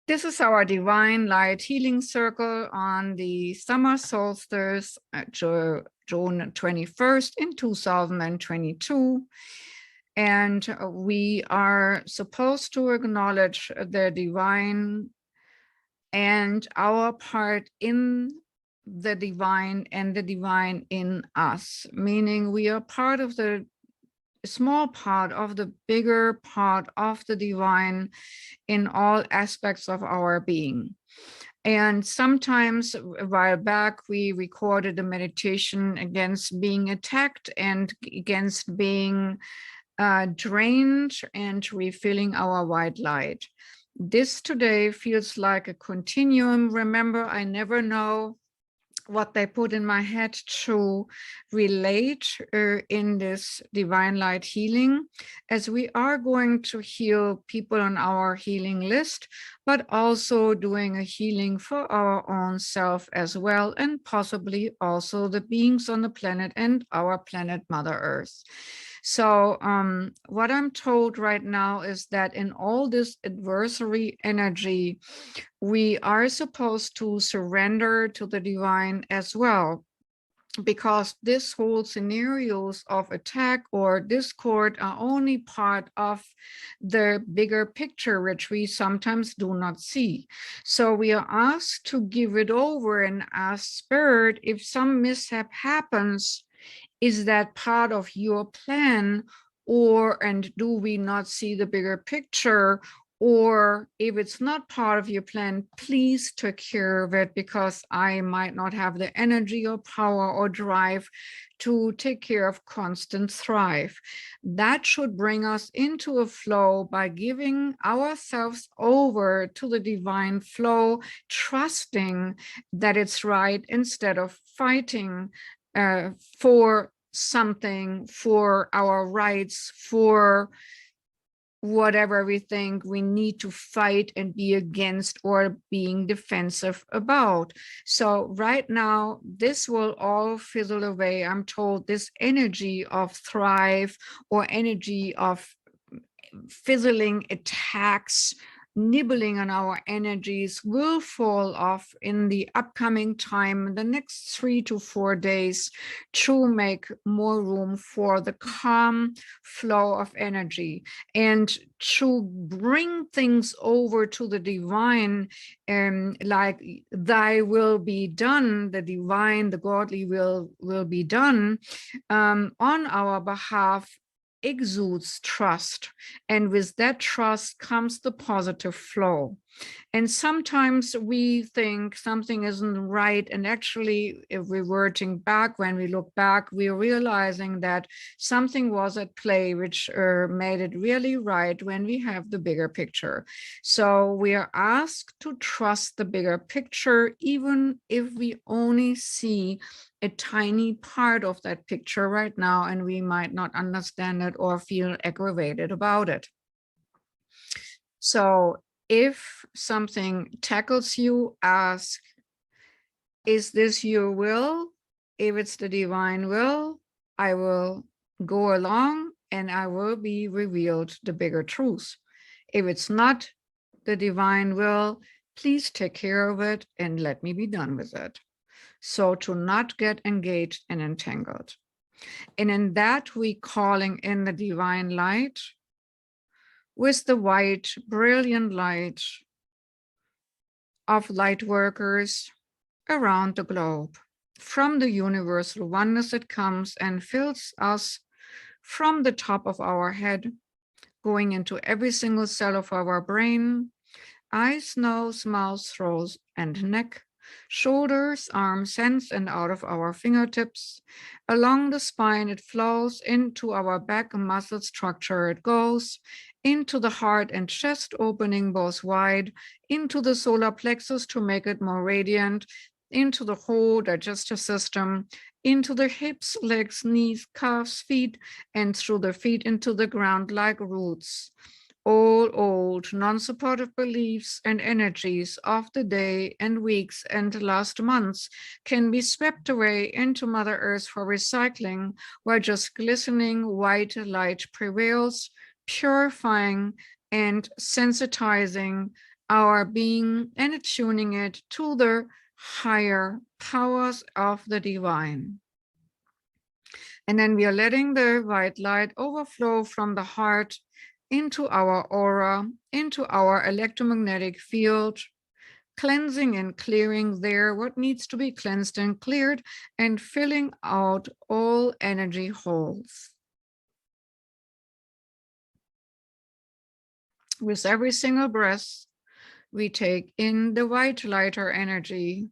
This is our Divine Light Healing Circle on the summer solstice, June 21st in 2022. And we are supposed to acknowledge the divine and our part in the divine and the divine in us, meaning we are part of the small part of the bigger part of the divine in all aspects of our being. And sometimes a while back, we recorded a meditation against being attacked and against being drained and refilling our white light. This today feels like a continuum. Remember, I never know what they put in my head to relate in this divine light healing, as we are going to heal people on our healing list, but also doing a healing for our own self as well, and possibly also the beings on the planet and our planet Mother Earth. So what I'm told right now is that in all this adversary energy, we are supposed to surrender to the divine as well, because this whole scenarios of attack or discord are only part of the bigger picture, which we sometimes do not see. So we are asked to give it over and ask Spirit, if some mishap happens, is that part of your plan, and do we not see the bigger picture? Or if it's not part of your plan, please take care of it, because I might not have the energy or power or drive to take care of constant thrive. That should bring us into a flow by giving ourselves over to the divine flow, trusting that it's right, instead of fighting for something, for our rights, for whatever we think we need to fight and be against or being defensive about. So right now, this will all fizzle away. I'm told this energy of thrive or energy of fizzling attacks, nibbling on our energies, will fall off in the upcoming time, the next 3 to 4 days, to make more room for the calm flow of energy and to bring things over to the divine, like thy will be done, the divine, the godly will be done on our behalf, exudes trust, and with that trust comes the positive flow. And sometimes we think something isn't right, and actually, if reverting back, when we look back, we're realizing that something was at play which made it really right when we have the bigger picture. So we are asked to trust the bigger picture, even if we only see a tiny part of that picture right now, and we might not understand it or feel aggravated about it. So if something tackles you, ask, is this your will? If it's the divine will, I will go along and I will be revealed the bigger truth. If it's not the divine will, please take care of it and let me be done with it. So to not get engaged and entangled. And in that, we calling in the divine light with the white, brilliant light of light workers around the globe. From the universal oneness, it comes and fills us from the top of our head, going into every single cell of our brain, eyes, nose, mouth, throat, and neck, shoulders, arms, hands, and out of our fingertips. Along the spine, it flows into our back muscle structure. It goes into the heart and chest, opening both wide, into the solar plexus to make it more radiant, into the whole digestive system, into the hips, legs, knees, calves, feet, and through the feet into the ground like roots. All old, non-supportive beliefs and energies of the day and weeks and last months can be swept away into Mother Earth for recycling, where just glistening white light prevails, purifying and sensitizing our being and tuning it to the higher powers of the divine. And then we are letting the white light overflow from the heart into our aura, into our electromagnetic field, cleansing and clearing there what needs to be cleansed and cleared, and filling out all energy holes. With every single breath, we take in the white lighter energy,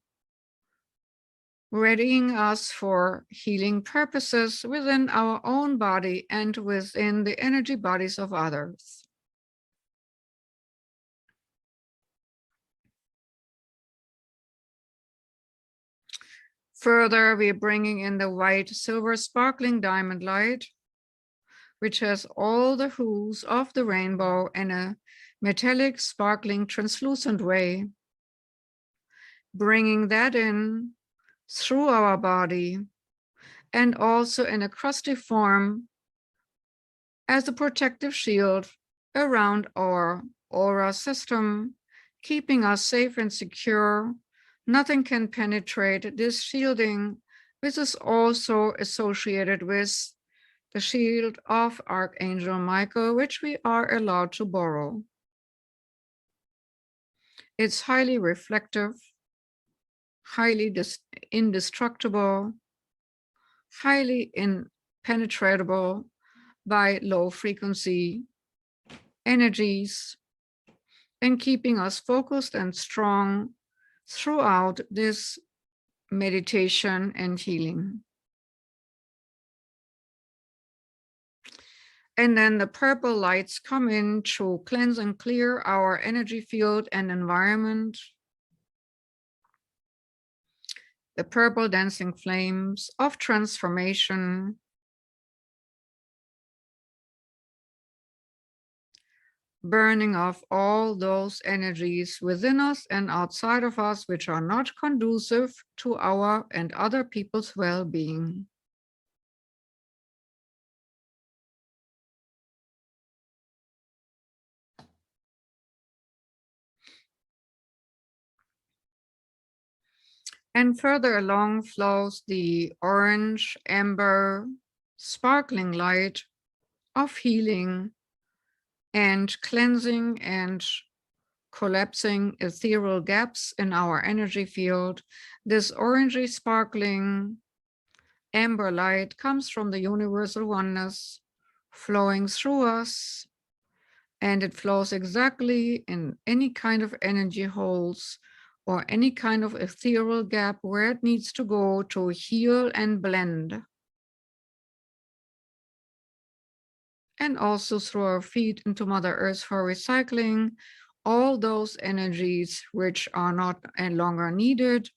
readying us for healing purposes within our own body and within the energy bodies of others. Further, we're bringing in the white, silver, sparkling diamond light, which has all the hues of the rainbow in a metallic, sparkling, translucent way, bringing that in through our body and also in a crusty form as a protective shield around our aura system, keeping us safe and secure. Nothing can penetrate this shielding, which is also associated with the shield of Archangel Michael, which we are allowed to borrow. It's highly reflective, highly indestructible, highly impenetrable by low frequency energies, and keeping us focused and strong throughout this meditation and healing. And then the purple lights come in to cleanse and clear our energy field and environment. The purple dancing flames of transformation, burning off all those energies within us and outside of us which are not conducive to our and other people's well-being. And further along flows the orange, amber, sparkling light of healing and cleansing and collapsing ethereal gaps in our energy field. This orangey sparkling amber light comes from the universal oneness flowing through us, and it flows exactly in any kind of energy holes or any kind of ethereal gap where it needs to go to heal and blend. And also through our feet into Mother Earth for recycling all those energies which are not any longer needed,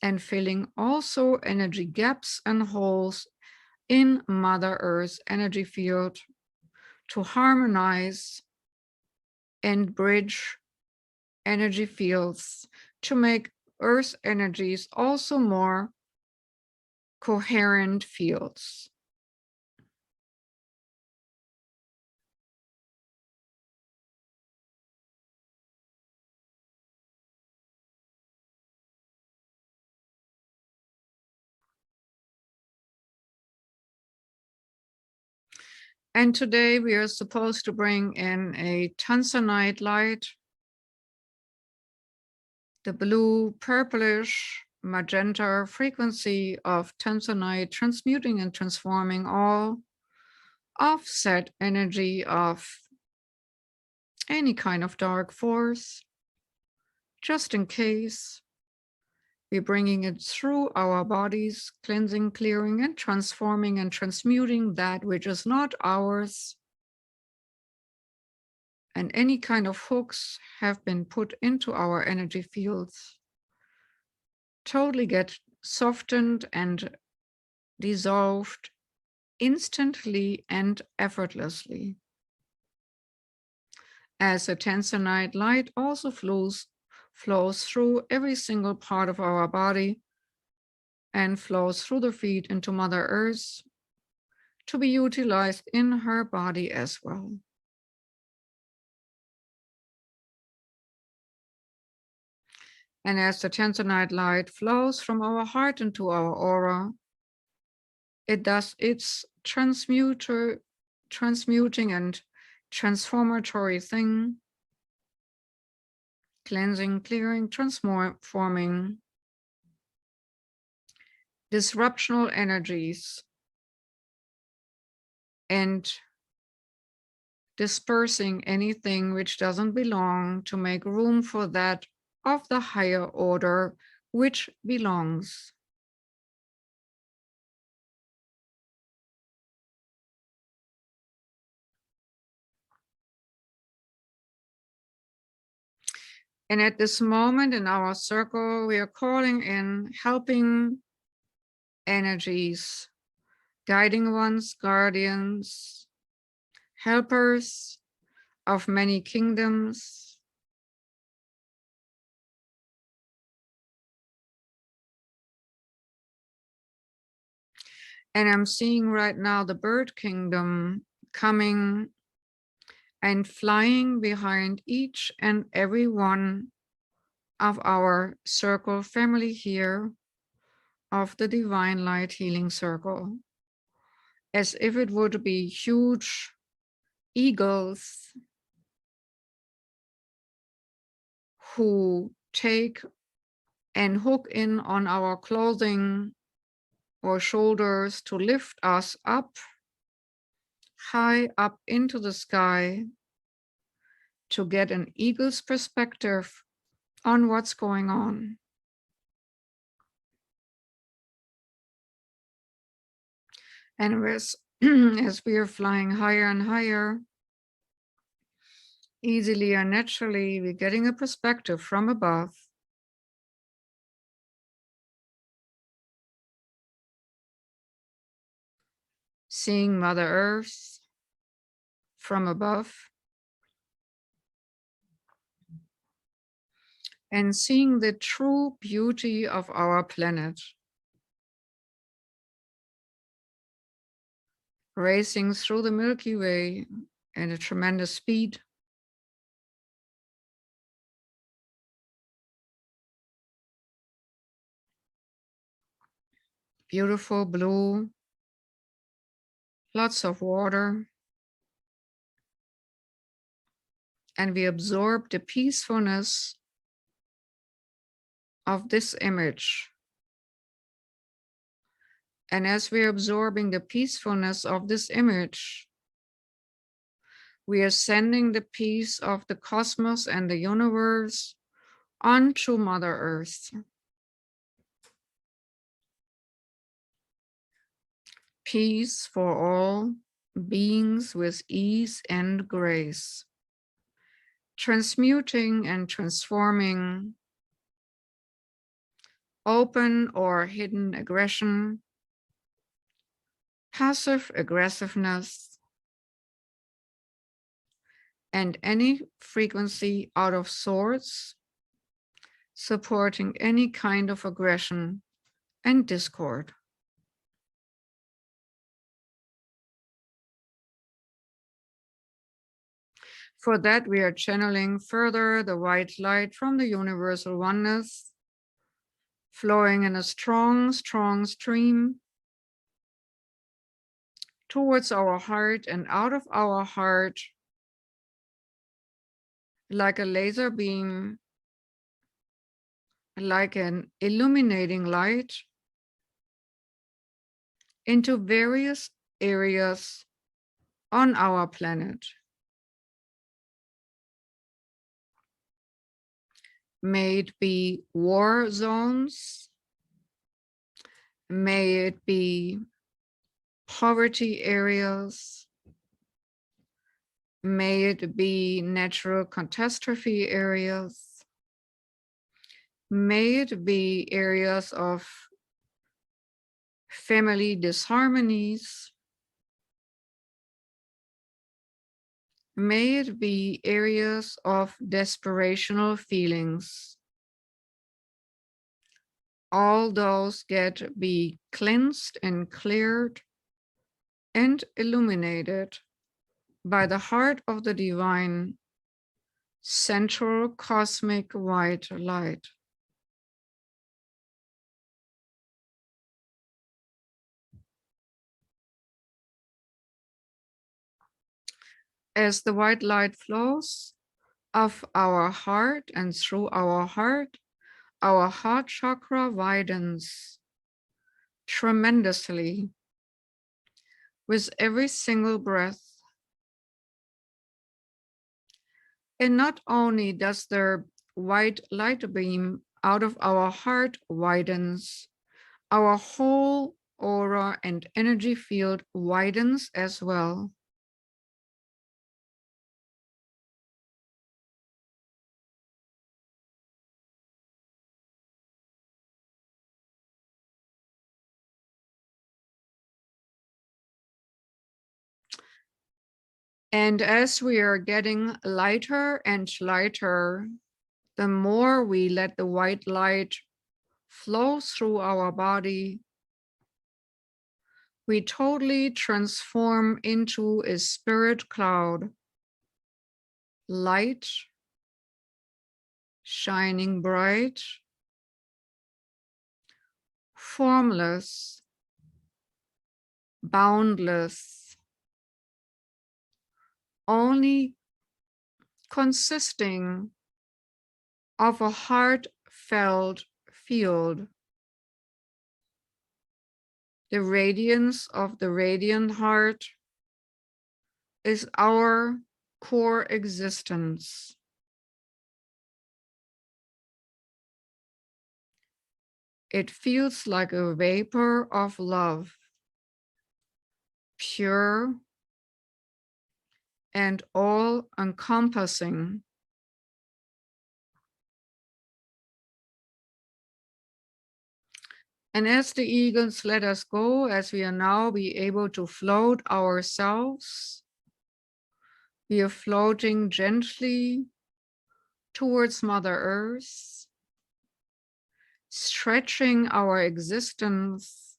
and filling also energy gaps and holes in Mother Earth's energy field to harmonize and bridge energy fields to make Earth energies also more coherent fields. And today we are supposed to bring in a tanzanite light, the blue, purplish, magenta frequency of tanzanite, transmuting and transforming all offset energy of any kind of dark force, just in case. We're bringing it through our bodies, cleansing, clearing, and transforming and transmuting that which is not ours. And any kind of hooks have been put into our energy fields totally get softened and dissolved instantly and effortlessly. As the tanzanite light also flows through every single part of our body and flows through the feet into Mother Earth to be utilized in her body as well. And as the tanzanite light flows from our heart into our aura, it does its transmuting and transformatory thing, cleansing, clearing, transforming disruptional energies and dispersing anything which doesn't belong to make room for that of the higher order which belongs. And at this moment in our circle, we are calling in helping energies, guiding ones, guardians, helpers of many kingdoms, and I'm seeing right now the bird kingdom coming and flying behind each and every one of our circle family here of the Divine Light Healing Circle, as if it would be huge eagles who take and hook in on our clothing or shoulders to lift us up, high up into the sky, to get an eagle's perspective on what's going on. And as we are flying higher and higher, easily and naturally, we're getting a perspective from above. Seeing Mother Earth from above. And seeing the true beauty of our planet. Racing through the Milky Way at a tremendous speed. Beautiful blue, lots of water. And we absorb the peacefulness of this image. And as we're absorbing the peacefulness of this image, we are sending the peace of the cosmos and the universe onto Mother Earth. Peace for all beings with ease and grace, transmuting and transforming open or hidden aggression, passive aggressiveness, and any frequency out of sorts, supporting any kind of aggression and discord. For that, we are channeling further the white light from the universal oneness, flowing in a strong, strong stream towards our heart and out of our heart, like a laser beam, like an illuminating light, into various areas on our planet. May it be war zones, may it be poverty areas, may it be natural catastrophe areas, may it be areas of family disharmonies, may it be areas of desperational feelings. All those be cleansed and cleared and illuminated by the heart of the divine central cosmic white light. As the white light flows of our heart and through our heart chakra widens tremendously with every single breath. And not only does the white light beam out of our heart widens, our whole aura and energy field widens as well. And as we are getting lighter and lighter, the more we let the white light flow through our body, we totally transform into a spirit cloud, light, shining bright, formless, boundless, only consisting of a heartfelt field. The radiance of the radiant heart is our core existence. It feels like a vapor of love, pure and all-encompassing. And as the eagles let us go, as we are now be able to float ourselves, we are floating gently towards Mother Earth, stretching our existence,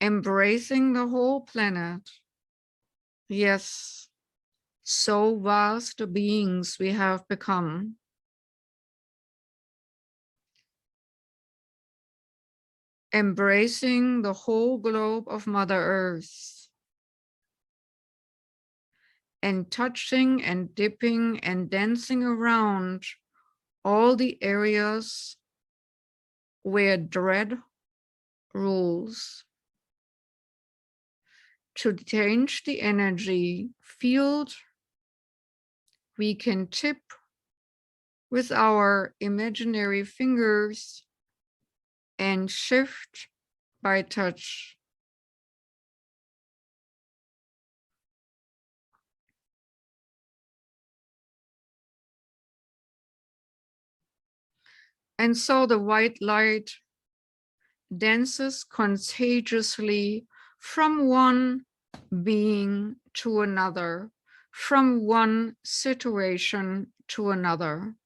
embracing the whole planet. Yes, so vast beings we have become. Embracing the whole globe of Mother Earth, and touching and dipping and dancing around all the areas where dread rules. To change the energy field, we can tip with our imaginary fingers and shift by touch. And so the white light dances contagiously from one being to another, from one situation to another.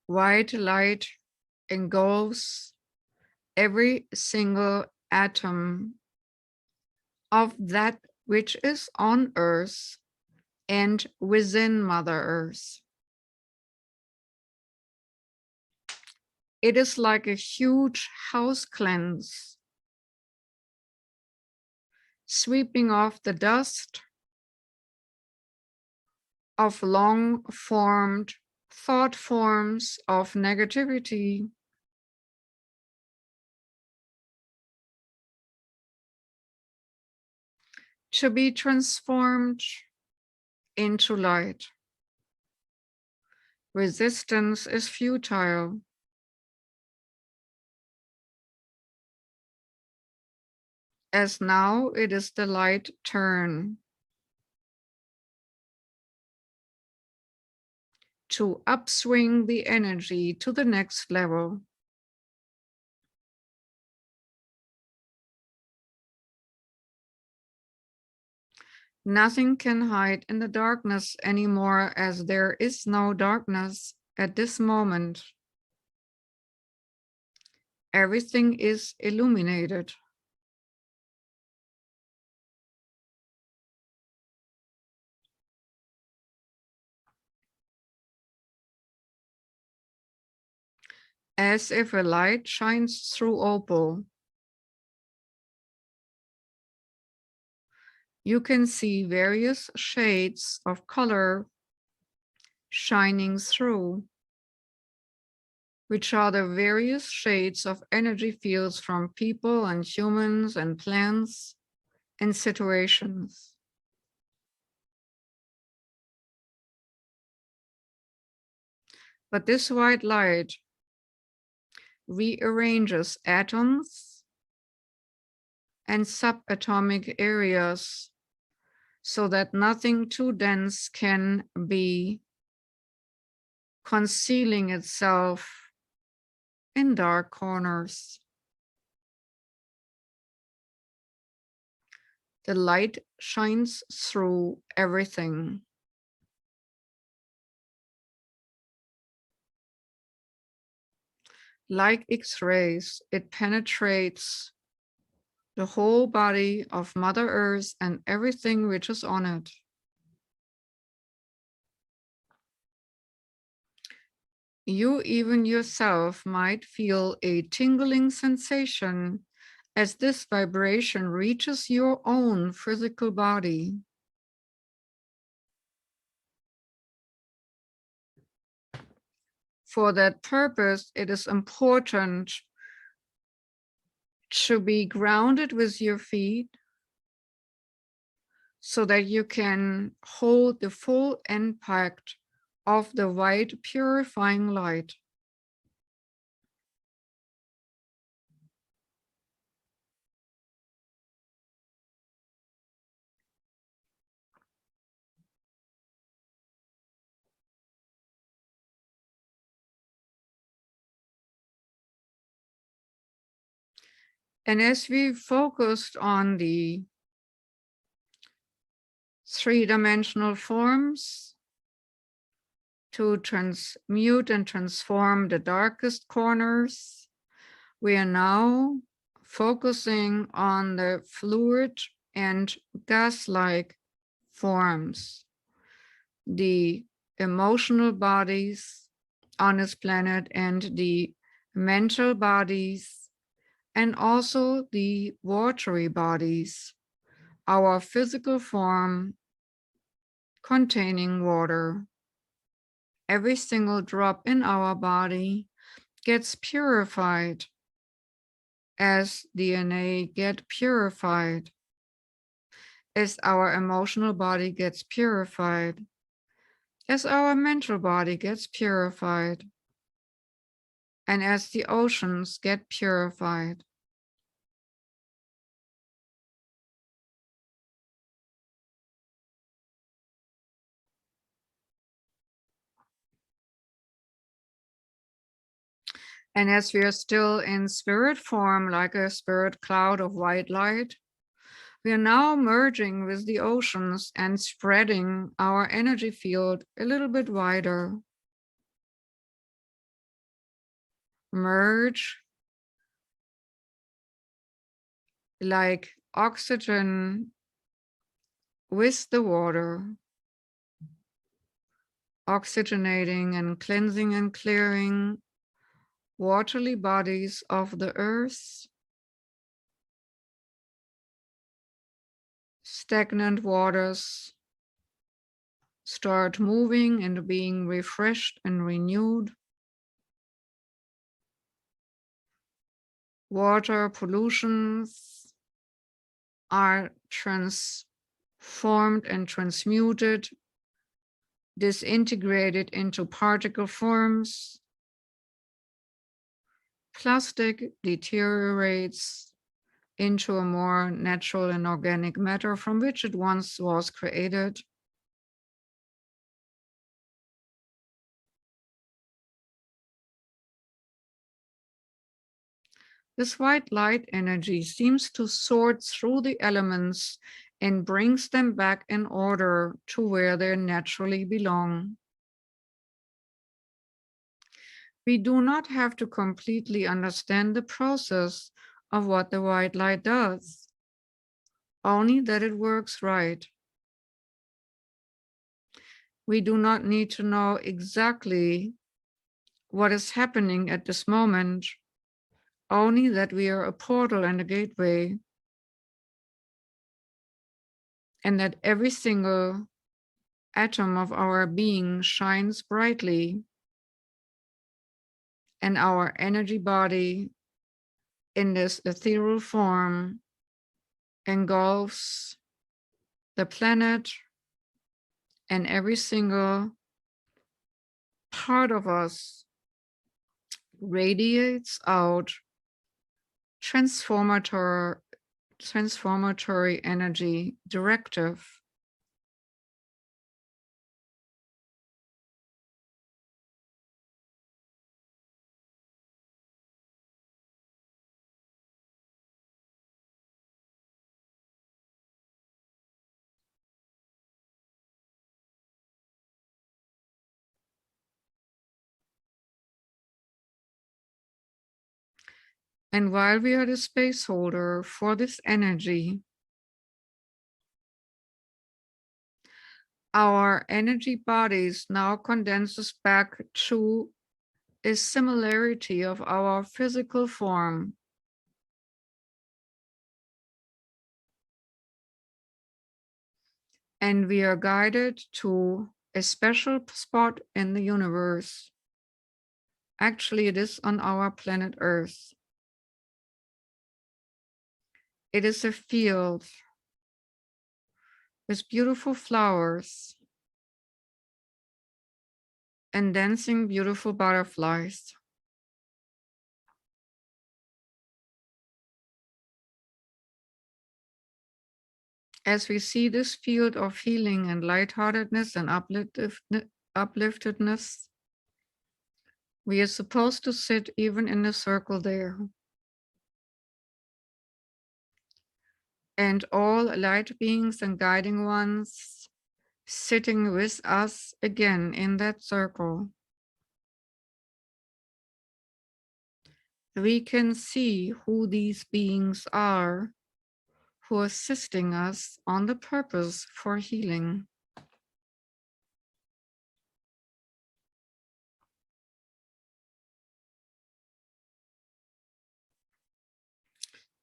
White light engulfs every single atom of that which is on Earth and within Mother Earth. It is like a huge house cleanse, sweeping off the dust of long-formed thought forms of negativity, to be transformed into light. Resistance is futile. As now it is the light turn to upswing the energy to the next level. Nothing can hide in the darkness anymore, as there is no darkness at this moment. Everything is illuminated. as if a light shines through opal. You can see various shades of color shining through, which are the various shades of energy fields from people and humans and plants and situations. But this white light rearranges atoms and subatomic areas so that nothing too dense can be concealing itself in dark corners. The light shines through everything. Like X-rays, it penetrates the whole body of Mother Earth and everything which is on it. You even yourself might feel a tingling sensation as this vibration reaches your own physical body. For that purpose, it is important to be grounded with your feet so that you can hold the full impact of the white purifying light. And as we focused on the three-dimensional forms to transmute and transform the darkest corners, we are now focusing on the fluid and gas-like forms, the emotional bodies on this planet and the mental bodies, and also the watery bodies, our physical form containing water. Every single drop in our body gets purified as DNA gets purified, as our emotional body gets purified, as our mental body gets purified, and as the oceans get purified. And as we are still in spirit form, like a spirit cloud of white light, we are now merging with the oceans and spreading our energy field a little bit wider. Merge like oxygen with the water, oxygenating and cleansing and clearing watery bodies of the earth, stagnant waters start moving and being refreshed and renewed. Water pollutions are transformed and transmuted, disintegrated into particle forms. Plastic deteriorates into a more natural and organic matter from which it once was created. This white light energy seems to sort through the elements and brings them back in order to where they naturally belong. We do not have to completely understand the process of what the white light does, only that it works right. We do not need to know exactly what is happening at this moment, only that we are a portal and a gateway, and that every single atom of our being shines brightly, and our energy body in this ethereal form engulfs the planet, and every single part of us radiates out transformatory energy directive. And while we are the space holder for this energy, our energy bodies now condenses back to a similarity of our physical form. And we are guided to a special spot in the universe. Actually, it is on our planet Earth. It is a field with beautiful flowers and dancing beautiful butterflies. As we see this field of healing and lightheartedness and upliftedness, we are supposed to sit even in a circle there. And all light beings and guiding ones sitting with us again in that circle. We can see who these beings are who are assisting us on the purpose for healing.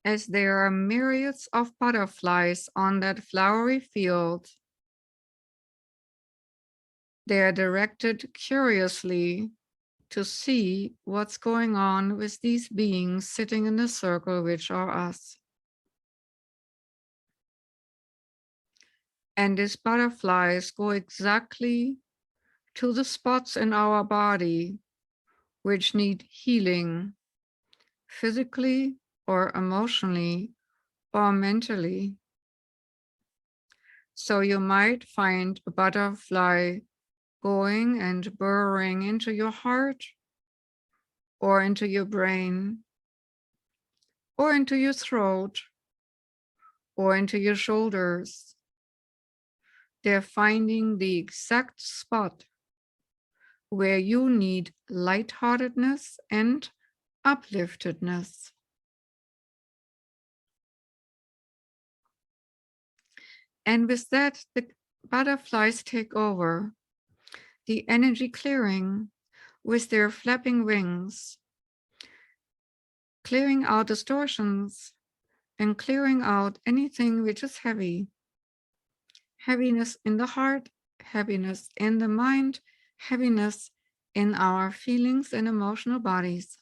As there are myriads of butterflies on that flowery field, they are directed curiously to see what's going on with these beings sitting in the circle, which are us. And these butterflies go exactly to the spots in our body which need healing, physically or emotionally or mentally. So you might find a butterfly going and burrowing into your heart or into your brain or into your throat or into your shoulders. They're finding the exact spot where you need lightheartedness and upliftedness. And with that, the butterflies take over, the energy clearing with their flapping wings, clearing out distortions and clearing out anything which is heavy. Heaviness in the heart, heaviness in the mind, heaviness in our feelings and emotional bodies.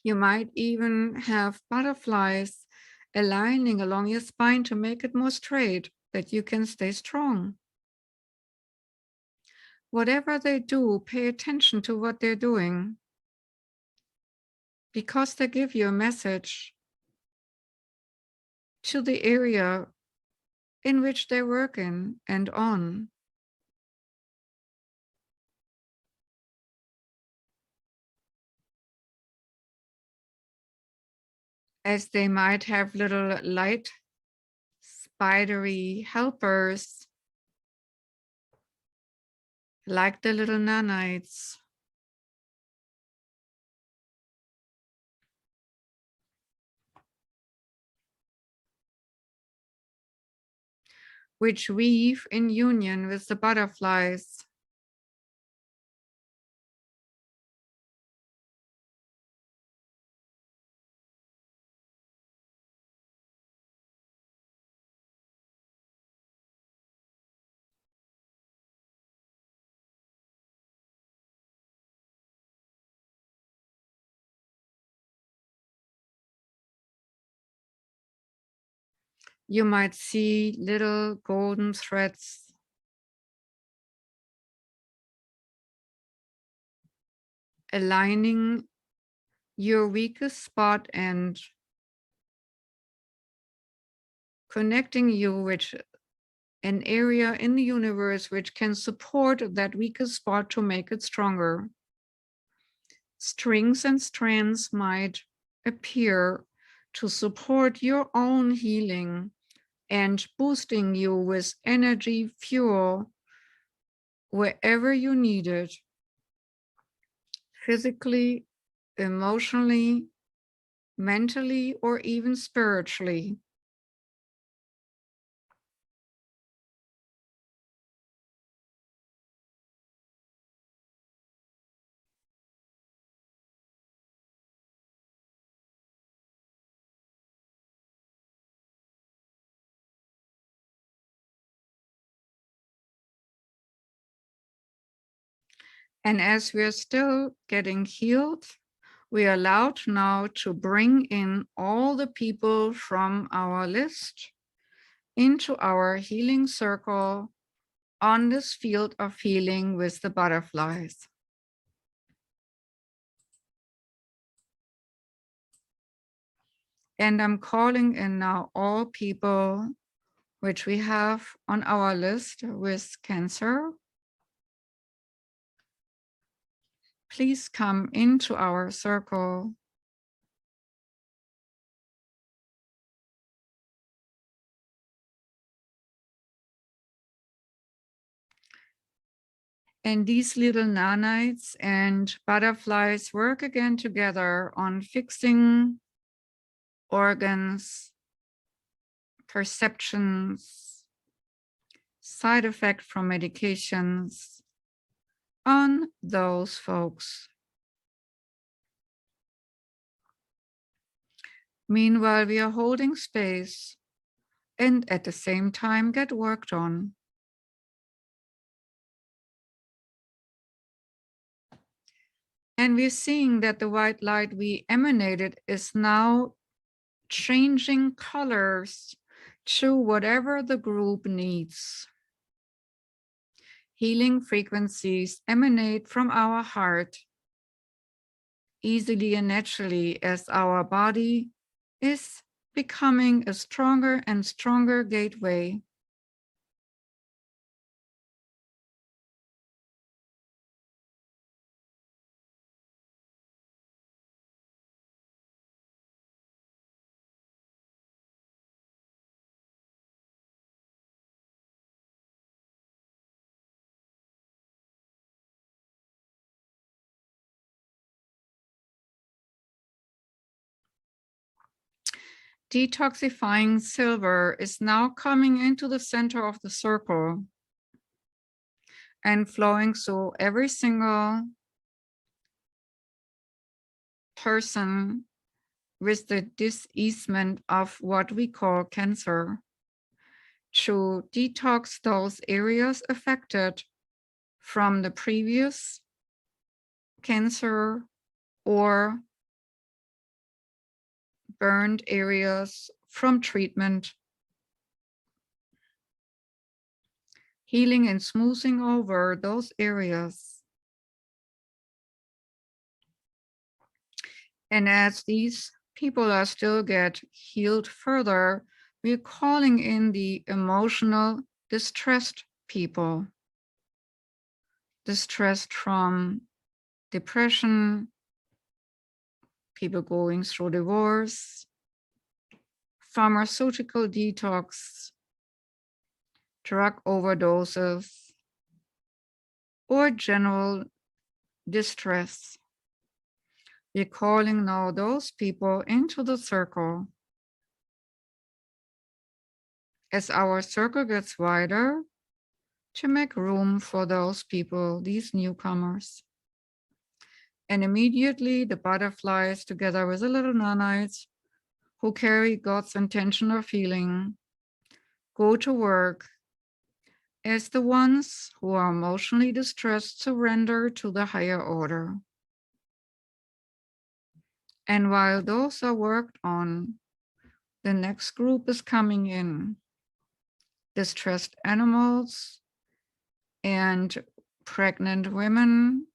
You might even have butterflies aligning along your spine to make it more straight, that you can stay strong. Whatever they do, pay attention to what they're doing, because they give you a message to the area in which they work in and on. As they might have little light, spidery helpers, like the little nanites. Which weave in union with the butterflies You might see little golden threads aligning your weakest spot and connecting you with an area in the universe which can support that weakest spot to make it stronger. Strings and strands might appear to support your own healing and boosting you with energy, fuel, wherever you need it, physically, emotionally, mentally, or even spiritually. And as we're still getting healed, we are allowed now to bring in all the people from our list into our healing circle on this field of healing with the butterflies. And I'm calling in now all people which we have on our list with Cancer. Please come into our circle. And these little nanites and butterflies work again together on fixing organs, perceptions, side effect from medications on those folks. Meanwhile, we are holding space and at the same time get worked on. And we're seeing that the white light we emanated is now changing colors to whatever the group needs. Healing frequencies emanate from our heart easily and naturally as our body is becoming a stronger and stronger gateway. Detoxifying silver is now coming into the center of the circle and flowing through every single person with the diseasement of what we call cancer to detox those areas affected from the previous cancer or burned areas from treatment, healing and smoothing over those areas. And as these people are still get healed further, we're calling in the emotional distressed people, distressed from depression, people going through divorce, pharmaceutical detox, drug overdoses, or general distress. We're calling now those people into the circle. As our circle gets wider, to make room for those people, these newcomers. And immediately the butterflies, together with the little nanites who carry God's intention of healing, go to work as the ones who are emotionally distressed surrender to the higher order. And while those are worked on, The next group is coming in. Distressed animals and pregnant women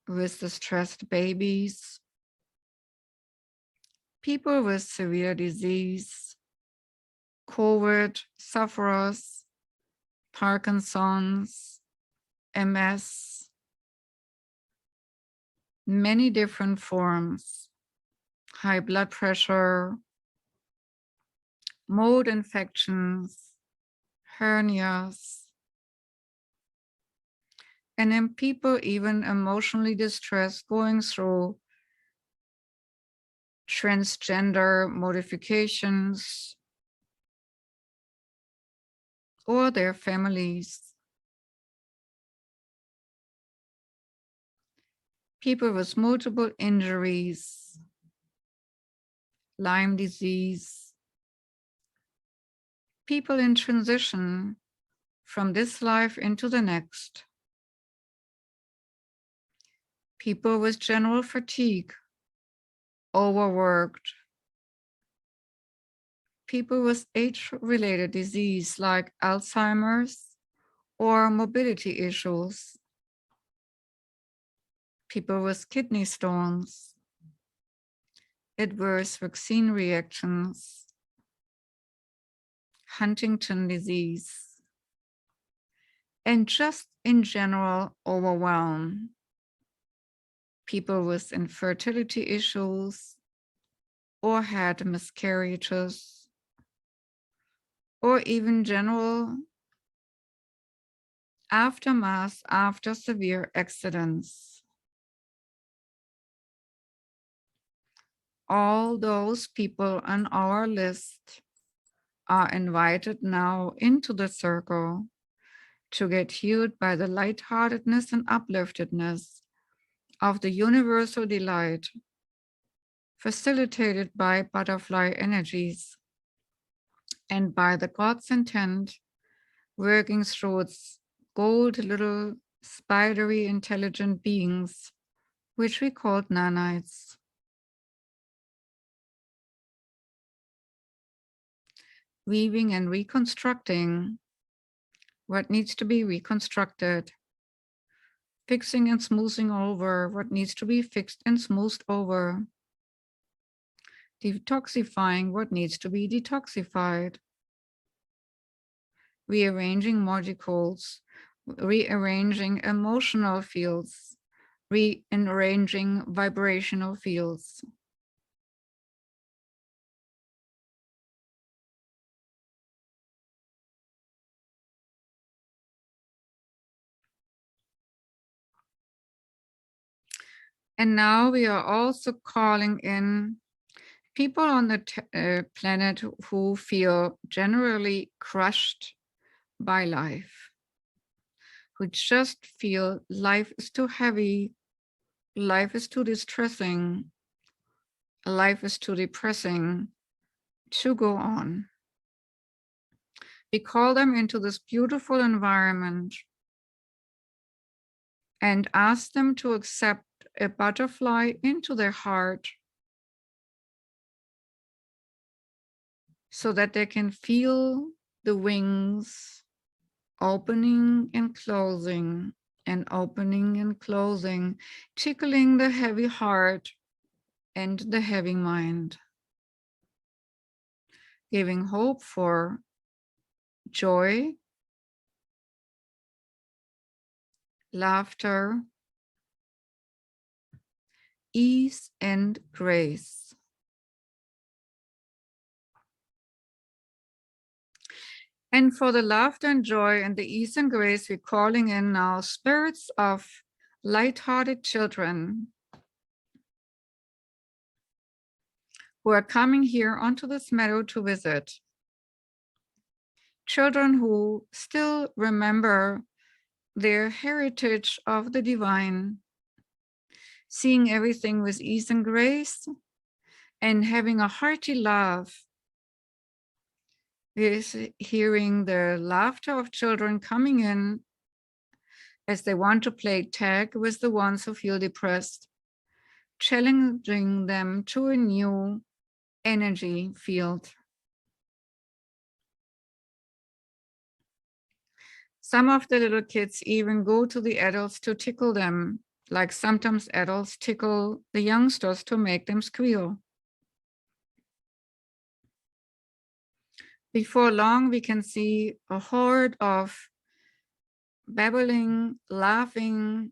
with distressed babies, people with severe disease, COVID sufferers, Parkinson's, MS, many different forms, high blood pressure, mold infections, hernias, and in people even emotionally distressed going through transgender modifications or their families. People with multiple injuries, Lyme disease, people in transition from this life into the next, people with general fatigue, overworked, people with age-related disease like Alzheimer's or mobility issues, people with kidney stones, adverse vaccine reactions, Huntington disease, and just in general overwhelm, people with infertility issues or had miscarriages, or even general aftermath after severe accidents. All those people on our list are invited now into the circle to get healed by the lightheartedness and upliftedness of the universal delight, facilitated by butterfly energies and by the God's intent working through its gold little spidery intelligent beings, which we called nanites. Weaving and reconstructing what needs to be reconstructed, fixing and smoothing over what needs to be fixed and smoothed over, detoxifying what needs to be detoxified, rearranging molecules, rearranging emotional fields, rearranging vibrational fields. And now we are also calling in people on the planet who feel generally crushed by life, who just feel life is too heavy, life is too distressing, life is too depressing to go on. We call them into this beautiful environment and ask them to accept a butterfly into their heart so that they can feel the wings opening and closing and opening and closing, tickling the heavy heart and the heavy mind, giving hope for joy, laughter, ease, and grace. And for the laughter and joy and the ease and grace, we're calling in now spirits of light-hearted children who are coming here onto this meadow to visit. Children who still remember their heritage of the divine, seeing everything with ease and grace, and having a hearty laugh with hearing the laughter of children coming in as they want to play tag with the ones who feel depressed, challenging them to a new energy field Some of the little kids even go to the adults to tickle them, like sometimes adults tickle the youngsters to make them squeal. Before long, we can see a horde of babbling, laughing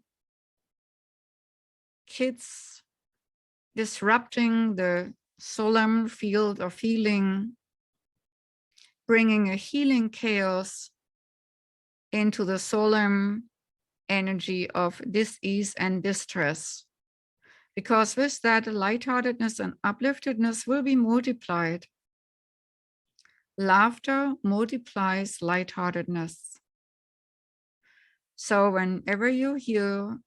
kids disrupting the solemn field of healing, bringing a healing chaos into the solemn energy of dis-ease and distress. Because with that, lightheartedness and upliftedness will be multiplied. Laughter multiplies lightheartedness. So whenever you hear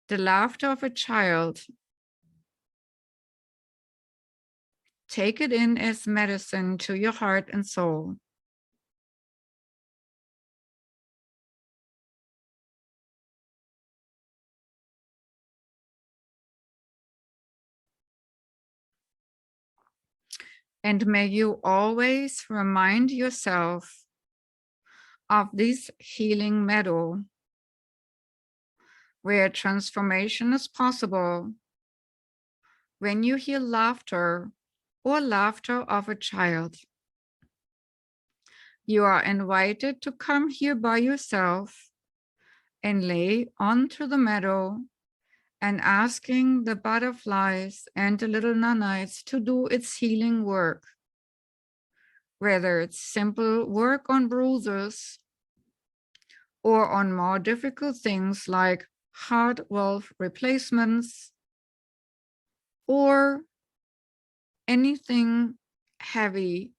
the laughter of a child, take it in as medicine to your heart and soul. And may you always remind yourself of this healing meadow, where transformation is possible when you hear laughter or laughter of a child. You are invited to come here by yourself and lay onto the meadow and asking the butterflies and the little nanites to do its healing work. Whether it's simple work on bruises or on more difficult things like heart valve replacements or anything heavy,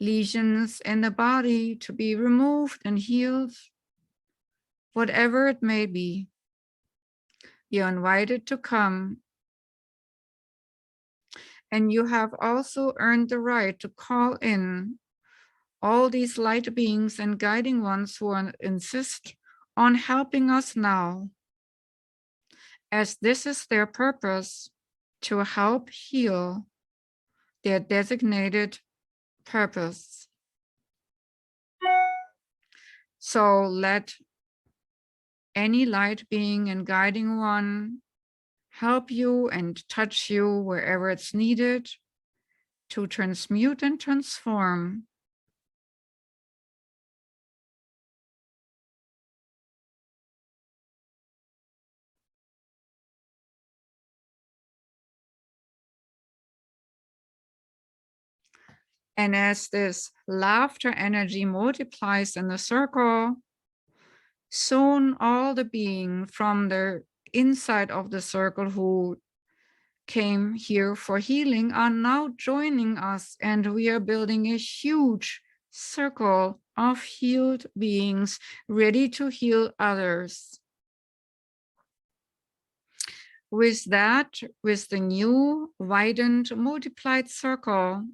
lesions in the body to be removed and healed, whatever it may be, you're invited to come. And you have also earned the right to call in all these light beings and guiding ones who insist on helping us now, as this is their purpose, to help heal their designated purpose. So let any light being and guiding one help you and touch you wherever it's needed to transmute and transform. And as this laughter energy multiplies in the circle, soon all the being from the inside of the circle who came here for healing are now joining us, and we are building a huge circle of healed beings ready to heal others. With that, with the new widened multiplied circle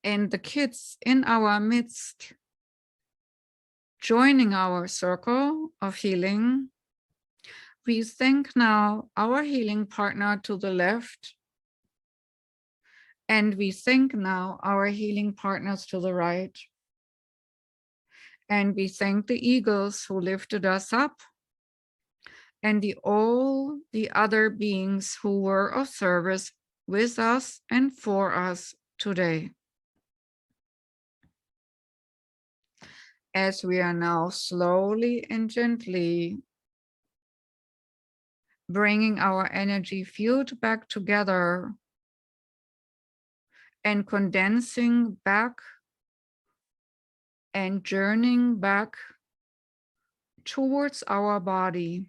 and the kids in our midst joining our circle of healing, we thank now our healing partner to the left, and we thank now our healing partners to the right. And we thank the eagles who lifted us up and all the other beings who were of service with us and for us today. As we are now slowly and gently bringing our energy field back together and condensing back and journeying back towards our body.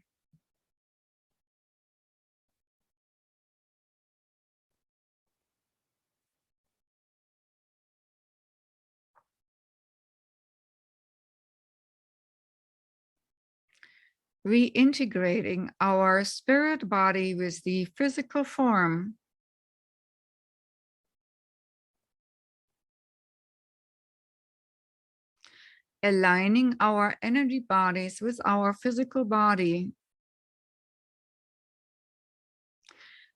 Reintegrating our spirit body with the physical form. Aligning our energy bodies with our physical body.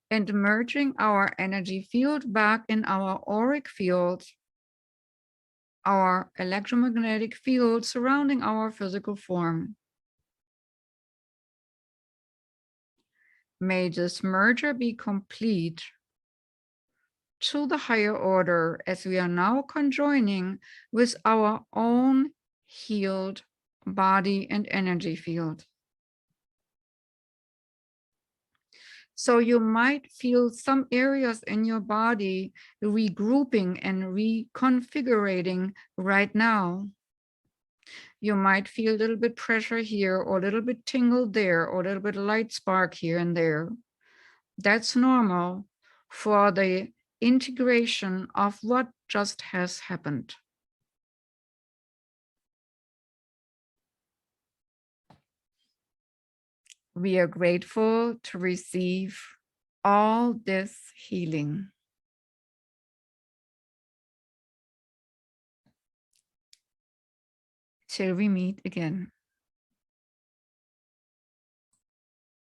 And merging our energy field back in our auric field. our electromagnetic field surrounding our physical form. May this merger be complete to the higher order, as we are now conjoining with our own healed body and energy field. So you might feel some areas in your body regrouping and reconfiguring right now. You might feel a little bit pressure here, or a little bit tingle there, or a little bit light spark here and there. That's normal for the integration of what just has happened. We are grateful to receive all this healing. Till we meet again.